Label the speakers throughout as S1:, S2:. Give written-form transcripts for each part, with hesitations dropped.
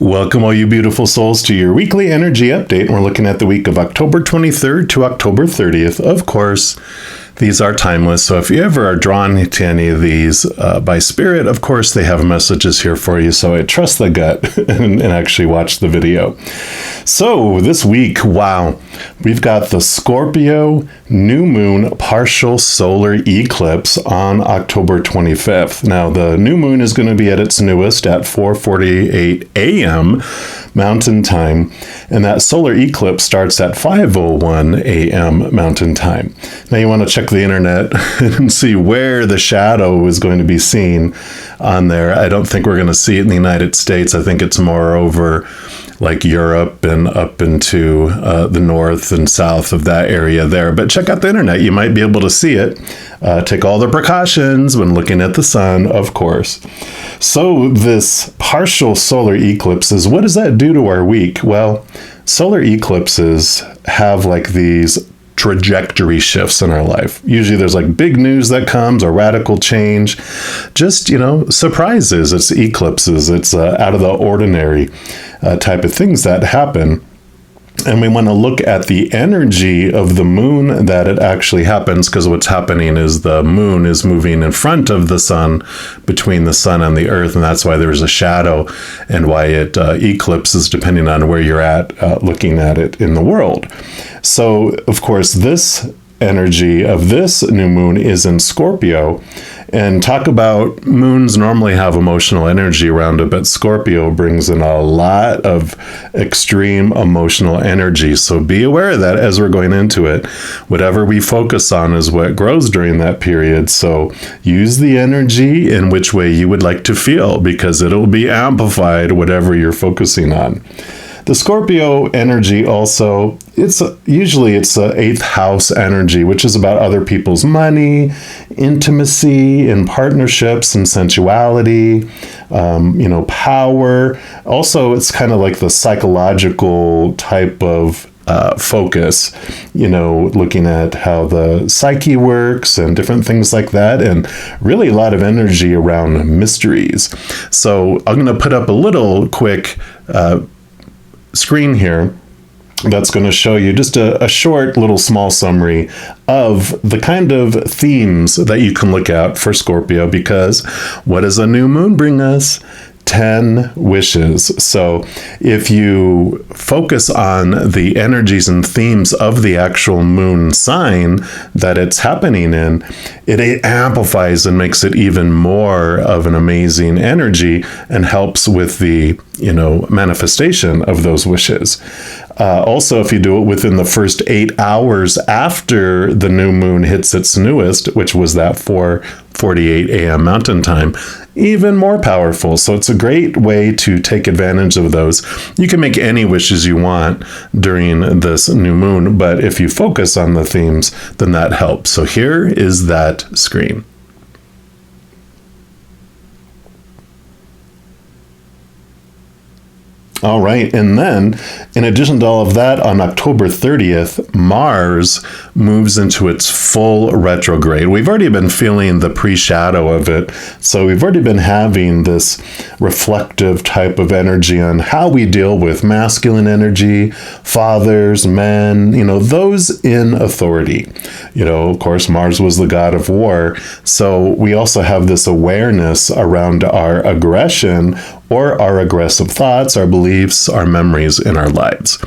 S1: Welcome, all you beautiful souls, to your weekly energy update. We're looking at the week of October 23rd to October 30th. Of course, these are timeless, so if you ever are drawn to any of these by spirit, of course, they have messages here for you, so I trust the gut and actually watch the video. So this week, wow, we've got the Scorpio new moon partial solar eclipse on October 25th. Now, the new moon is going to be at its newest at 4:48 a.m. Mountain Time, and that solar eclipse starts at 5:01 a.m. Mountain Time. Now, you want to check the internet and see where the shadow is going to be seen on there. I don't think we're going to see it in the United States. I think it's more over like Europe and up into the north and south of that area there. But check out the internet. You might be able to see it. Take all the precautions when looking at the sun, of course. So this partial solar eclipses, what does that do to our week? Well, solar eclipses have like these trajectory shifts in our life. Usually there's like big news that comes or radical change, just, surprises. It's eclipses. It's out of the ordinary type of things that happen. And we want to look at the energy of the moon that it actually happens, because what's happening is the moon is moving in front of the sun, between the sun and the earth, and that's why there's a shadow and why it eclipses depending on where you're at looking at it in the world. So, of course, this energy of this new moon is in Scorpio. And talk about moons normally have emotional energy around it, but Scorpio brings in a lot of extreme emotional energy. So be aware of that as we're going into it. Whatever we focus on is what grows during that period. So use the energy in which way you would like to feel, because it'll be amplified whatever you're focusing on. The Scorpio energy also, it's usually a 8th house energy, which is about other people's money, intimacy, and partnerships and sensuality, power. Also, it's kind of like the psychological type of focus, looking at how the psyche works and different things like that, and really a lot of energy around mysteries. So I'm going to put up a little quick screen here that's going to show you just a short little small summary of the kind of themes that you can look at for Scorpio, because what does a new moon bring us? 10 wishes. So if you focus on the energies and themes of the actual moon sign that it's happening in, it amplifies and makes it even more of an amazing energy and helps with the, manifestation of those wishes. Also, if you do it within the first 8 hours after the new moon hits its newest, which was that 4:48 a.m. Mountain Time, even more powerful. So it's a great way to take advantage of those. You can make any wishes you want during this new moon, but if you focus on the themes, then that helps. So here is that screen. All right, and then in addition to all of that, on October 30th, Mars moves into its full retrograde. We've already been feeling the pre-shadow of it, so we've already been having this reflective type of energy on how we deal with masculine energy, fathers, men, those in authority. Of course, Mars was the god of war, so we also have this awareness around our aggression or our aggressive thoughts, our beliefs, our memories in our lives.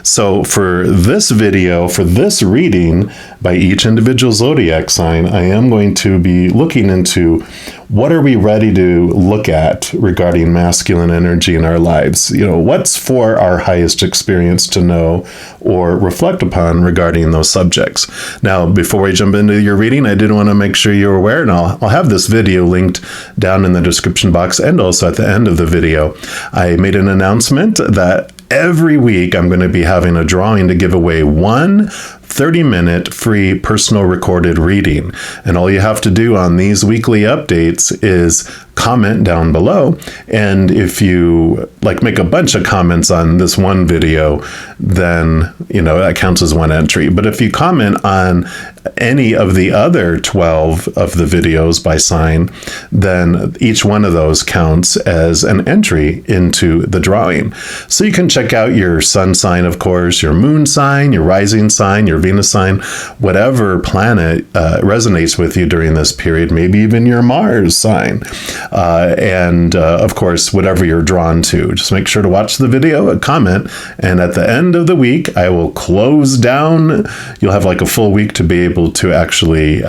S1: So for this video, for this reading by each individual zodiac sign, I am going to be looking into what are we ready to look at regarding masculine energy in our lives? What's for our highest experience to know or reflect upon regarding those subjects? Now, before we jump into your reading, I did want to make sure you're aware, and I'll have this video linked down in the description box and also at the end of the video. I made an announcement that every week I'm going to be having a drawing to give away one 30-minute free personal recorded reading. And all you have to do on these weekly updates is comment down below. And if you like make a bunch of comments on this one video, then, that counts as one entry. But if you comment on any of the other 12 of the videos by sign, then each one of those counts as an entry into the drawing. So you can check out your sun sign, of course, your moon sign, your rising sign, your Venus sign, whatever planet resonates with you during this period, maybe even your Mars sign. And of course, whatever you're drawn to. Just make sure to watch the video, comment, and at the end of the week, I will close down. You'll have like a full week to be able to actually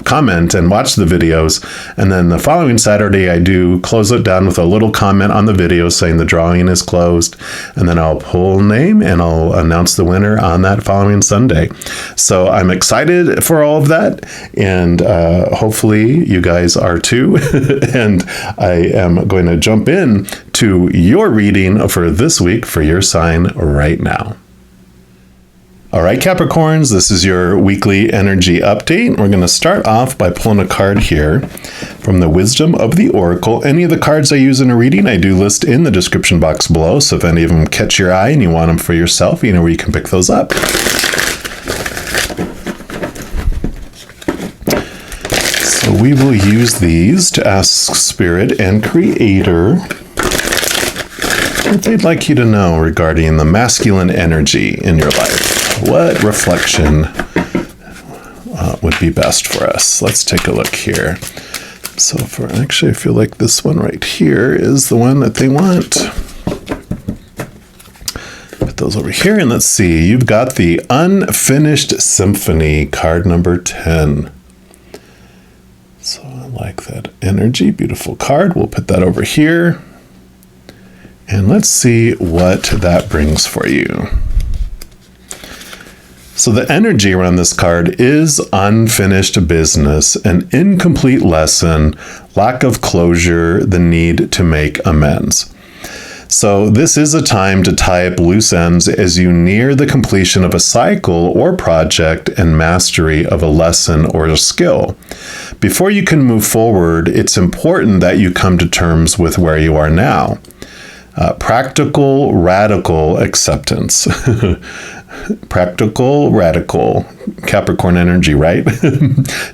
S1: comment and watch the videos. And then the following Saturday, I do close it down with a little comment on the video saying the drawing is closed. And then I'll pull a name and I'll announce the winner on that following Sunday. So I'm excited for all of that. And hopefully you guys are too. And I am going to jump in to your reading for this week for your sign right now. All right, Capricorns, this is your weekly energy update. We're going to start off by pulling a card here from the Wisdom of the Oracle. Any of the cards I use in a reading, I do list in the description box below. So if any of them catch your eye and you want them for yourself, you know where you can pick those up. So we will use these to ask Spirit and Creator what they'd like you to know regarding the masculine energy in your life. What reflection would be best for us? Let's take a look here. So actually, I feel like this one right here is the one that they want. Put those over here and let's see. You've got the Unfinished Symphony, card number 10. So I like that energy. Beautiful card. We'll put that over here. And let's see what that brings for you. So the energy around this card is unfinished business, an incomplete lesson, lack of closure, the need to make amends. So this is a time to tie up loose ends as you near the completion of a cycle or project and mastery of a lesson or a skill. Before you can move forward, it's important that you come to terms with where you are now. Practical, radical acceptance. Practical, radical, Capricorn energy, right?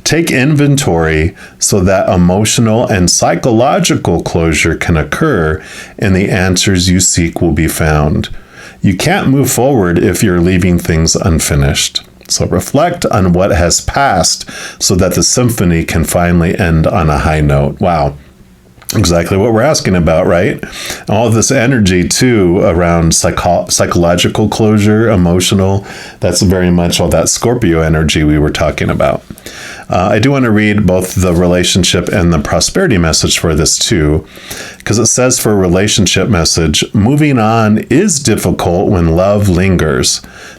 S1: Take inventory so that emotional and psychological closure can occur and the answers you seek will be found. You can't move forward if you're leaving things unfinished. So reflect on what has passed so that the symphony can finally end on a high note. Wow. Exactly what we're asking about, right? All of this energy, too, around psychological closure, emotional, that's very much all that Scorpio energy we were talking about. I do want to read both the relationship and the prosperity message for this, too, because it says for a relationship message, moving on is difficult when love lingers.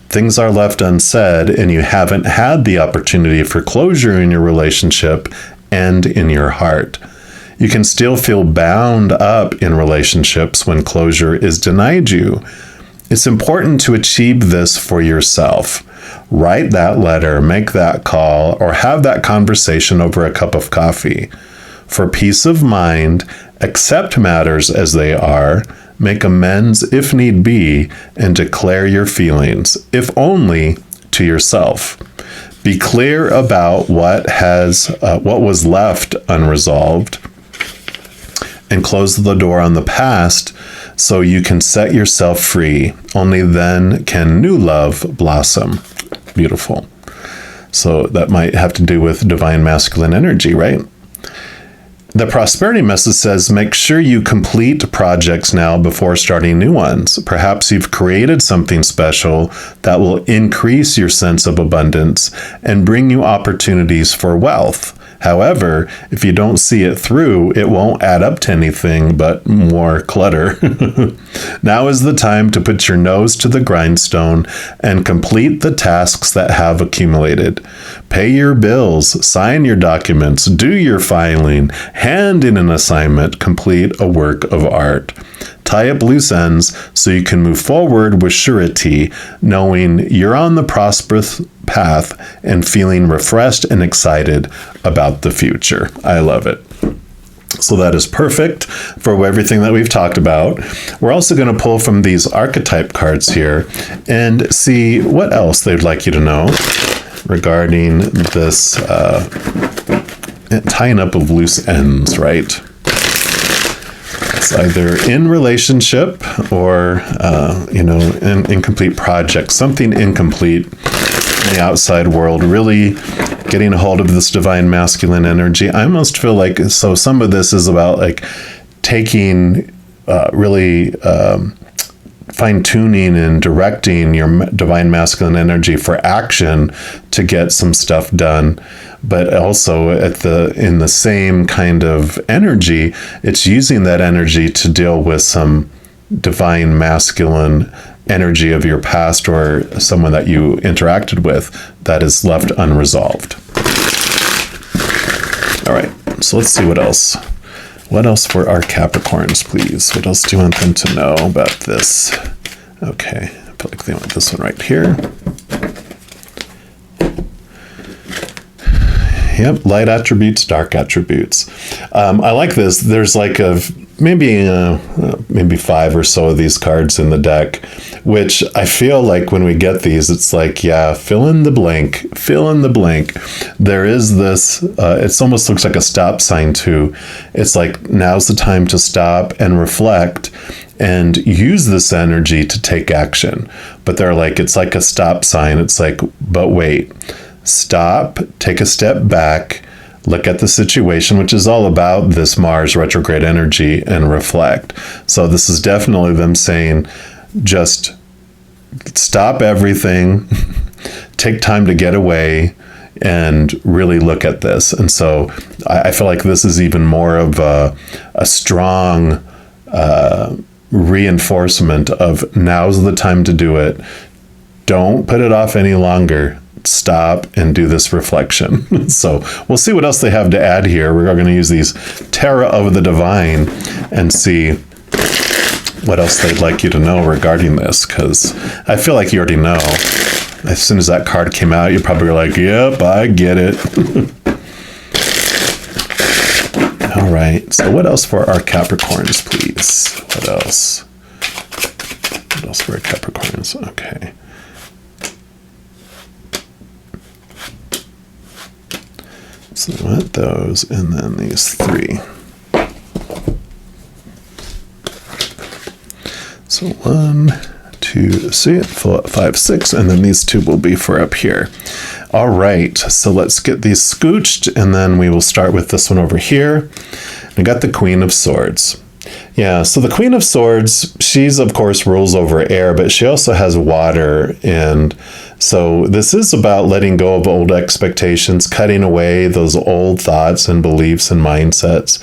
S1: Things are left unsaid, and you haven't had the opportunity for closure in your relationship and in your heart. You can still feel bound up in relationships when closure is denied you. It's important to achieve this for yourself. Write that letter, make that call, or have that conversation over a cup of coffee. For peace of mind, accept matters as they are, make amends if need be, and declare your feelings, if only to yourself. Be clear about what was left unresolved, and close the door on the past so you can set yourself free. Only then can new love blossom. Beautiful. So that might have to do with divine masculine energy, right? The prosperity message says, make sure you complete projects now before starting new ones. Perhaps you've created something special that will increase your sense of abundance and bring you opportunities for wealth. However, if you don't see it through, it won't add up to anything but more clutter. Now is the time to put your nose to the grindstone and complete the tasks that have accumulated. Pay your bills, sign your documents, do your filing, hand in an assignment, complete a work of art. Tie up loose ends so you can move forward with surety, knowing you're on the prosperous path and feeling refreshed and excited about the future. I love it. So that is perfect for everything that we've talked about. We're also going to pull from these archetype cards here and see what else they'd like you to know regarding this tying up of loose ends, right? It's either in relationship or, an incomplete project, something incomplete in the outside world, really getting a hold of this divine masculine energy. I almost feel like, so some of this is about like taking, really fine-tuning and directing your divine masculine energy for action to get some stuff done. But also in the same kind of energy, it's using that energy to deal with some divine masculine energy of your past or someone that you interacted with that is left unresolved. All right, so let's see what else. What else for our Capricorns, please? What else do you want them to know about this? Okay, I feel like they want this one right here. Yep, light attributes, dark attributes. I like this. There's like maybe 5 or so of these cards in the deck, which I feel like when we get these, it's like, yeah, fill in the blank. There is this, it almost looks like a stop sign too. It's like, now's the time to stop and reflect and use this energy to take action. But they're like, it's like a stop sign. It's like, but wait, stop, take a step back, look at the situation, which is all about this Mars retrograde energy, and reflect. So this is definitely them saying, just stop everything, take time to get away, and really look at this. And so I feel like this is even more of a strong reinforcement of now's the time to do it. Don't put it off any longer. Stop and do this reflection. So we'll see what else they have to add here. We're going to use these Terra of the Divine and see what else they'd like you to know regarding this, because I feel like you already know. As soon as that card came out, you probably were like, yep, I get it. All right, so what else for our Capricorns, please? What else? What else for our Capricorns? Okay. So we want those, and then these 3. So 1, 2, see it, full up 5, 6, and then these 2 will be for up here. All right, so let's get these scooched, and then we will start with this one over here. I got the Queen of Swords. Yeah, so the Queen of Swords, she's of course rules over air, but she also has water, and so this is about letting go of old expectations, cutting away those old thoughts and beliefs and mindsets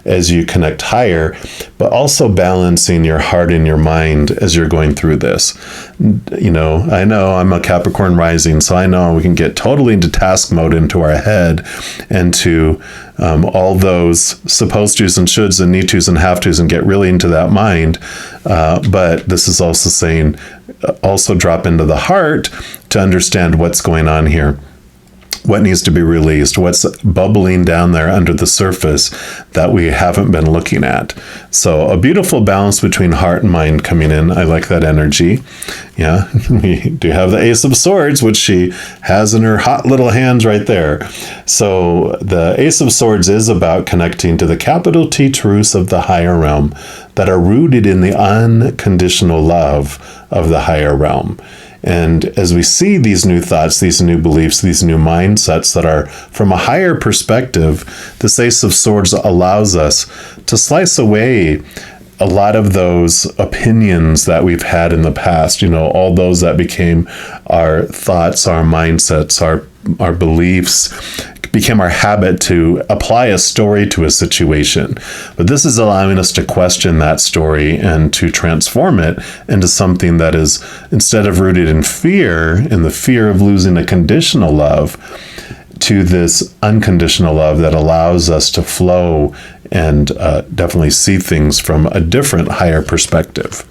S1: as you connect higher, but also balancing your heart and your mind as you're going through this. I know I'm a Capricorn rising, so I know we can get totally into task mode into our head and to all those supposed to's and shoulds and need to's and have to's and get really into that mind. But this is also saying, also drop into the heart to understand what's going on here. What needs to be released? What's bubbling down there under the surface that we haven't been looking at? So a beautiful balance between heart and mind coming in. I like that energy. Yeah, we do have the Ace of Swords, which she has in her hot little hands right there. So the Ace of Swords is about connecting to the capital T truths of the higher realm that are rooted in the unconditional love of the higher realm. And as we see these new thoughts, these new beliefs, these new mindsets that are from a higher perspective, this Ace of Swords allows us to slice away a lot of those opinions that we've had in the past, all those that became our thoughts, our mindsets, our beliefs, became our habit to apply a story to a situation. But this is allowing us to question that story and to transform it into something that is, instead of rooted in fear, in the fear of losing a conditional love, to this unconditional love that allows us to flow and definitely see things from a different, higher perspective.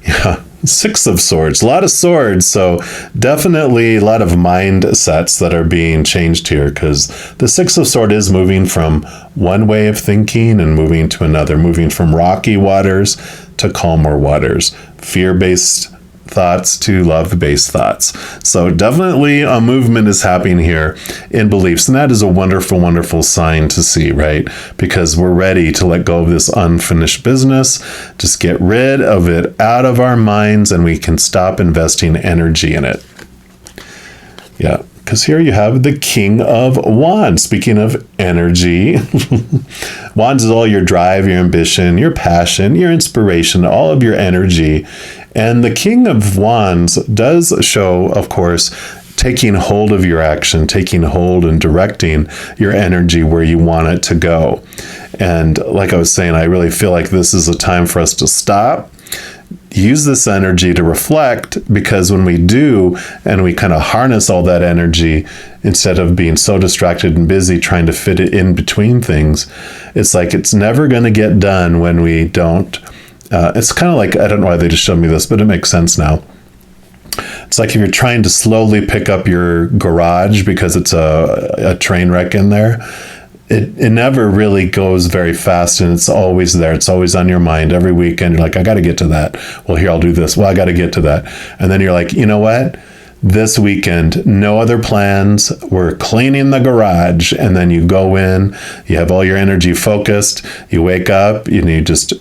S1: Yeah, Six of Swords, a lot of swords. So definitely a lot of mindsets that are being changed here, because the Six of Swords is moving from one way of thinking and moving to another, moving from rocky waters to calmer waters, fear-based thoughts to love-based thoughts. So definitely a movement is happening here in beliefs. And that is a wonderful, wonderful sign to see, right? Because we're ready to let go of this unfinished business, just get rid of it out of our minds, and we can stop investing energy in it. Yeah, because here you have the King of Wands. Speaking of energy, Wands is all your drive, your ambition, your passion, your inspiration, all of your energy. And the King of Wands does show, of course, taking hold of your action, taking hold and directing your energy where you want it to go. And like I was saying, I really feel like this is a time for us to stop, use this energy to reflect, because when we do, and we kind of harness all that energy, instead of being so distracted and busy trying to fit it in between things, it's like it's never going to get done when we don't. It's kind of like, I don't know why they just showed me this, but it makes sense now. It's like if you're trying to slowly pick up your garage because it's a train wreck in there, it never really goes very fast, and it's always there. It's always on your mind every weekend. You're like, I got to get to that. Well, here, I'll do this. Well, I got to get to that. And then you're like, you know what? This weekend, no other plans. We're cleaning the garage. And then you go in, you have all your energy focused. You wake up and you just,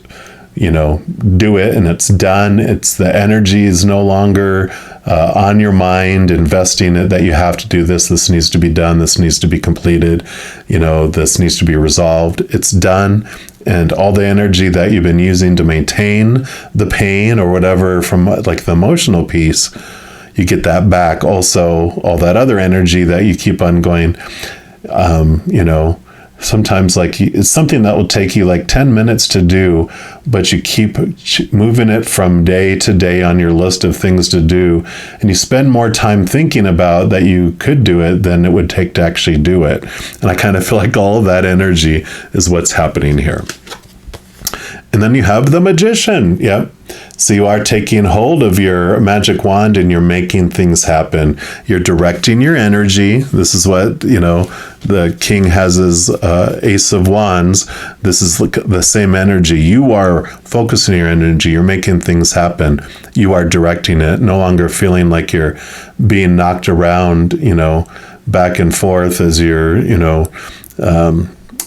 S1: do it, and it's done. It's the energy is no longer on your mind, investing it that you have to do this. This needs to be done. This needs to be completed. This needs to be resolved. It's done. And all the energy that you've been using to maintain the pain or whatever from like the emotional piece, you get that back. Also, all that other energy that you keep on going, sometimes like it's something that will take you like 10 minutes to do, but you keep moving it from day to day on your list of things to do. And you spend more time thinking about that you could do it than it would take to actually do it. And I kind of feel like all of that energy is what's happening here. And then you have the Magician. Yep. So you are taking hold of your magic wand and you're making things happen. You're directing your energy. This is what, the king has his Ace of Wands. This is the same energy. You are focusing your energy. You're making things happen. You are directing it, no longer feeling like you're being knocked around, back and forth as you're,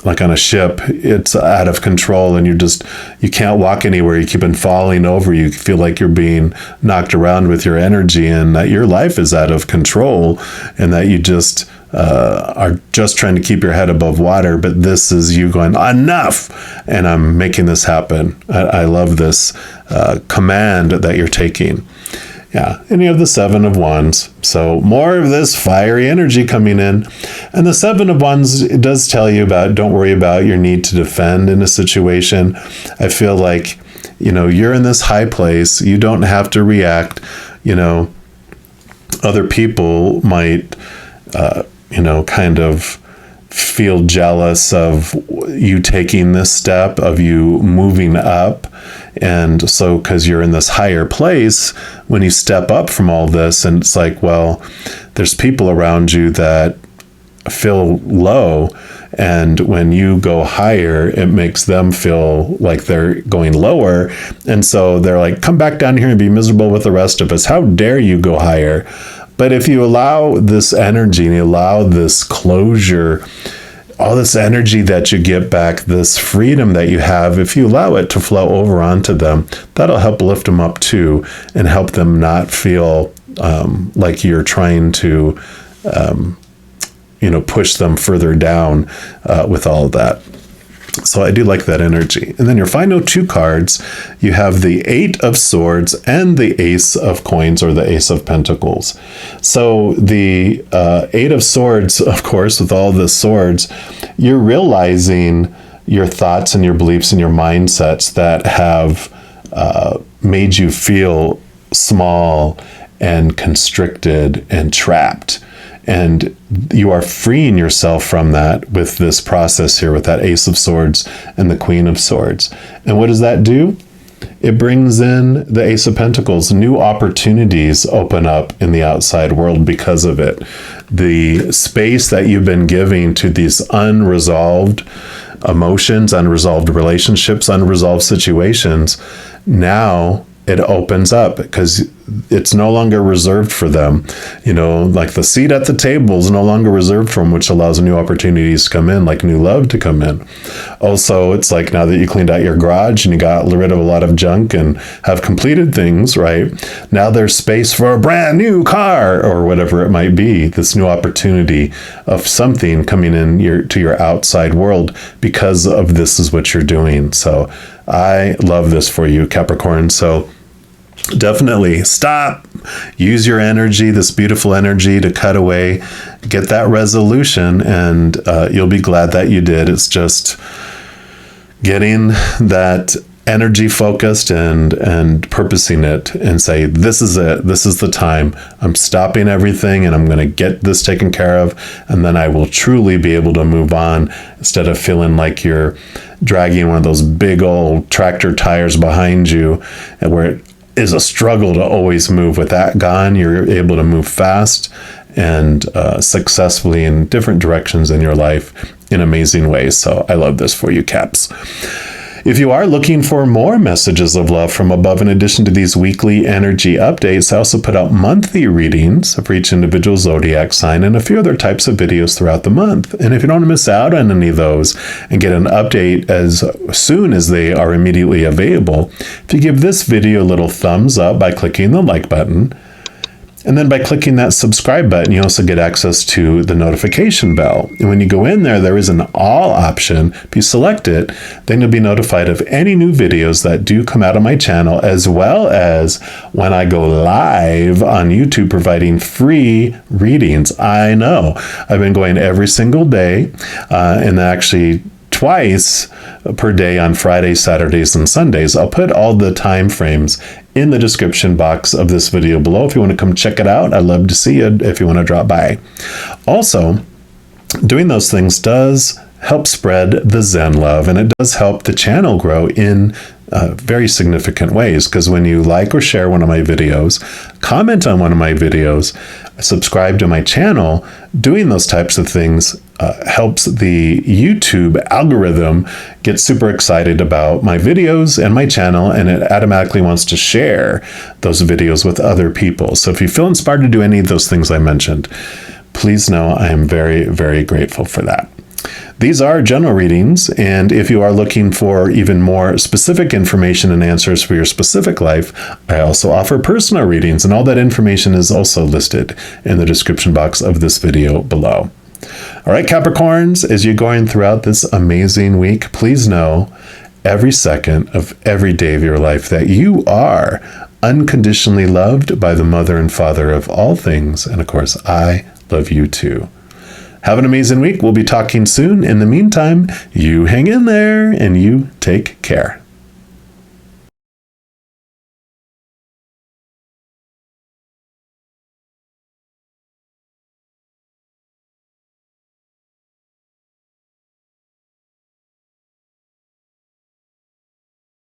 S1: like on a ship. It's out of control and you can't walk anywhere. You keep on falling over. You feel like you're being knocked around with your energy, and that your life is out of control, and that you just are just trying to keep your head above water. But this is you going, enough, and I'm making this happen. I love this command that you're taking. Yeah, and you have the Seven of Wands. So more of this fiery energy coming in. And the Seven of Wands, it does tell you about, don't worry about your need to defend in a situation. I feel like, you're in this high place. You don't have to react. Other people might, kind of feel jealous of you taking this step, of you moving up. And so, because you're in this higher place, when you step up from all this, and it's like, well, there's people around you that feel low. And when you go higher, it makes them feel like they're going lower. And so they're like, come back down here and be miserable with the rest of us. How dare you go higher? But if you allow this energy and you allow this closure, all this energy that you get back, this freedom that you have, if you allow it to flow over onto them, that'll help lift them up too, and help them not feel like you're trying to, push them further down with all of that. So I do like that energy. And then your final two cards, you have the Eight of Swords and the Ace of Coins, or the Ace of Pentacles. So the Eight of Swords, of course, with all the swords, you're realizing your thoughts and your beliefs and your mindsets that have made you feel small and constricted and trapped. And you are freeing yourself from that with this process here, with that Ace of Swords and the Queen of Swords. And what does that do? it brings in the Ace of Pentacles. New opportunities open up in the outside world because of it. The space that you've been giving to these unresolved emotions, unresolved relationships, unresolved situations, now it opens up because it's no longer reserved for them. You know, like the seat at the table is no longer reserved for them, which allows new opportunities to come in, like new love to come in. Also, it's like now that you cleaned out your garage and you got rid of a lot of junk and have completed things, right? Now there's space for a brand new car or whatever it might be. This new opportunity of something coming in to your outside world because of this is what you're doing. So I love this for you, Capricorn. So definitely stop, use your energy, this beautiful energy, to cut away, get that resolution, and you'll be glad that you did. It's just getting that energy focused and purposing it and say, this is it, this is the time, I'm stopping everything and I'm going to get this taken care of, and then I will truly be able to move on, instead of feeling like you're dragging one of those big old tractor tires behind you, and where it is a struggle to always move. With that gone, you're able to move fast and successfully in different directions in your life in amazing ways. So I love this for you, Caps. If you are looking for more messages of love from above, in addition to these weekly energy updates, I also put out monthly readings for each individual zodiac sign and a few other types of videos throughout the month. And if you don't want to miss out on any of those and get an update as soon as they are immediately available, if you give this video a little thumbs up by clicking the like button, and then by clicking that subscribe button, you also get access to the notification bell. And when you go in there, there is an all option. If you select it, then you'll be notified of any new videos that do come out on my channel, as well as when I go live on YouTube providing free readings. I know I've been going every single day, and actually twice per day on Fridays, Saturdays, and Sundays. I'll put all the time frames in the description box of this video below if you want to come check it out. I'd love to see you if you want to drop by. Also, doing those things does help spread the Zen love, and it does help the channel grow in very significant ways, because when you like or share one of my videos, comment on one of my videos, subscribe to my channel, doing those types of things helps the YouTube algorithm get super excited about my videos and my channel, and it automatically wants to share those videos with other people. So if you feel inspired to do any of those things I mentioned, please know I am very, very grateful for that. These are general readings, and if you are looking for even more specific information and answers for your specific life, I also offer personal readings, and all that information is also listed in the description box of this video below. All right, Capricorns, as you're going throughout this amazing week, please know every second of every day of your life that you are unconditionally loved by the mother and father of all things, and of course, I love you too. Have an amazing week. We'll be talking soon. In the meantime, you hang in there and you take care.